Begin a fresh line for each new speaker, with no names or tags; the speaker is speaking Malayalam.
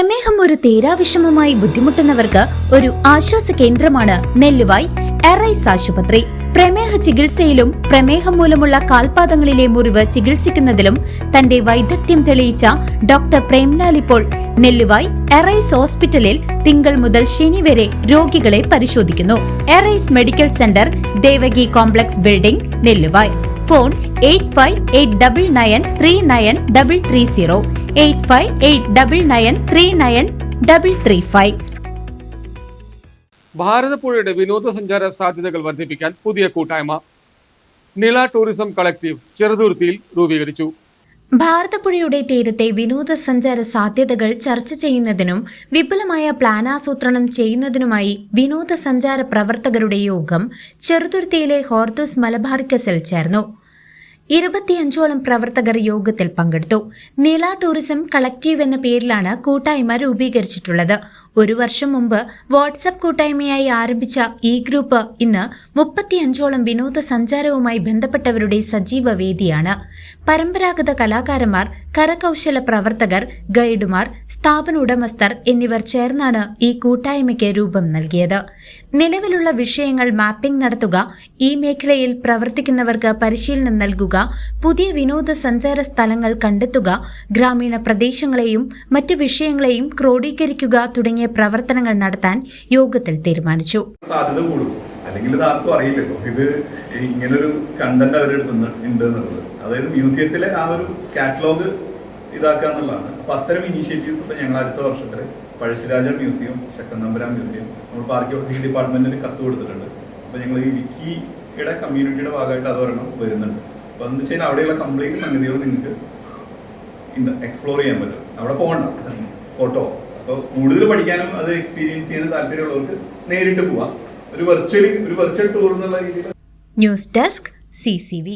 പ്രമേഹം ഒരു തീരാവിഷമമായി ബുദ്ധിമുട്ടുന്നവർക്ക് ഒരു ആശ്വാസ കേന്ദ്രമാണ് നെല്ലുവായ് എറൈസ് ആശുപത്രി. പ്രമേഹ ചികിത്സയിലും പ്രമേഹം മൂലമുള്ള കാൽപാദങ്ങളിലെ മുറിവ് ചികിത്സിക്കുന്നതിലും തന്റെ വൈദഗ്ധ്യം തെളിയിച്ച ഡോക്ടർ പ്രേംലാൽ ഇപ്പോൾ നെല്ലുവായ് എറൈസ് ഹോസ്പിറ്റലിൽ തിങ്കൾ മുതൽ ശനി വരെ രോഗികളെ പരിശോധിക്കുന്നു. Arise medical centre, Devaki complex building, Nelluvai. Phone 8589939330 8589939335.
ഭാരതപ്പുഴയുടെ വിനോദസഞ്ചാര സാധ്യതകൾ വർദ്ധിപ്പിക്കാൻ പുതിയ കൂട്ടായ്മ നില ടൂറിസം കളക്റ്റീവ് ചെറുതുരുത്തിയിൽ രൂപീകരിച്ചു.
ഭാരതപ്പുഴയുടെ തീരത്തെ വിനോദസഞ്ചാര സാധ്യതകൾ ചർച്ച ചെയ്യുന്നതിനും വിപുലമായ പ്ലാനാസൂത്രണം ചെയ്യുന്നതിനുമായി വിനോദസഞ്ചാര പ്രവർത്തകരുടെ യോഗം ചെറുതുരുത്തിയിലെ ഹോർത്തൂസ് മലബാറിക്കസിൽ ചേർന്നു. 25ഓളം പ്രവർത്തകർ യോഗത്തിൽ പങ്കെടുത്തു. നില ടൂറിസം കളക്റ്റീവ് എന്ന പേരിലാണ് കൂട്ടായ്മ രൂപീകരിച്ചിട്ടുള്ളത്. ഒരു വർഷം മുമ്പ് വാട്സ്ആപ്പ് കൂട്ടായ്മയായി ആരംഭിച്ച ഈ ഗ്രൂപ്പ് ഇന്ന് 35ഓളം വിനോദസഞ്ചാരവുമായി ബന്ധപ്പെട്ടവരുടെ സജീവ വേദിയാണ്. പരമ്പരാഗത കലാകാരന്മാർ, കരകൗശല പ്രവർത്തകർ, ഗൈഡുമാർ, സ്ഥാപന ഉടമസ്ഥർ എന്നിവർ ചേർന്നാണ് ഈ കൂട്ടായ്മയ്ക്ക് രൂപം നൽകിയത്. നിലവിലുള്ള വിഷയങ്ങൾ മാപ്പിംഗ് നടത്തുക, ഈ മേഖലയിൽ പ്രവർത്തിക്കുന്നവർക്ക് പരിശീലനം നൽകുക, പുതിയ വിനോദസഞ്ചാര സ്ഥലങ്ങൾ കണ്ടെത്തുക, ഗ്രാമീണ പ്രദേശങ്ങളെയും മറ്റു വിഷയങ്ങളെയും ക്രോഡീകരിക്കുക തുടങ്ങിയ പ്രവർത്തനങ്ങൾ നടത്താൻ യോഗത്തിൽ തീരുമാനിച്ചു.
സാധ്യത കൂടും, അല്ലെങ്കിൽ ഇത് ആർക്കും അറിയില്ലല്ലോ ഇത് ഇങ്ങനൊരു കണ്ടന്റ് അവരുടെ ഉണ്ട് എന്നുള്ളത്. അതായത് മ്യൂസിയത്തിലെ ആ ഒരു കാറ്റലോഗ് ഇതാക്കുക എന്നുള്ളതാണ്. അപ്പൊ അത്തരം ഇനീഷ്യേറ്റീവ്സ് ഇപ്പൊ ഞങ്ങൾ അടുത്ത വർഷത്തില് പഴശ്ശിരാജ മ്യൂസിയം, ശക്തനമ്പുരാൻ മ്യൂസിയം, നമ്മൾ ആർക്കിയോളജി ഡിപ്പാർട്ട്മെന്റിന് കത്ത് കൊടുത്തിട്ടുണ്ട്. അപ്പൊ ഞങ്ങൾ ഈ വിക്കിയുടെ കമ്മ്യൂണിറ്റിയുടെ ഭാഗമായിട്ട് അത് ഒരെണ്ണം വരുന്നുണ്ട്. അപ്പൊ എന്ന് വെച്ചാൽ അവിടെയുള്ള കംപ്ലീറ്റ് സംഗതികൾ നിങ്ങൾക്ക് എക്സ്പ്ലോർ ചെയ്യാൻ പറ്റും. അവിടെ പോകണ്ട, ഫോട്ടോ. അപ്പോൾ കൂടുതൽ പഠിക്കാനും അത് എക്സ്പീരിയൻസ് ചെയ്യാനും താല്പര്യമുള്ളവർക്ക് നേരിട്ട് പോവാം. ഒരു വെർച്വൽ ടൂർ എന്നുള്ള രീതിയിൽ.
News desk CCV.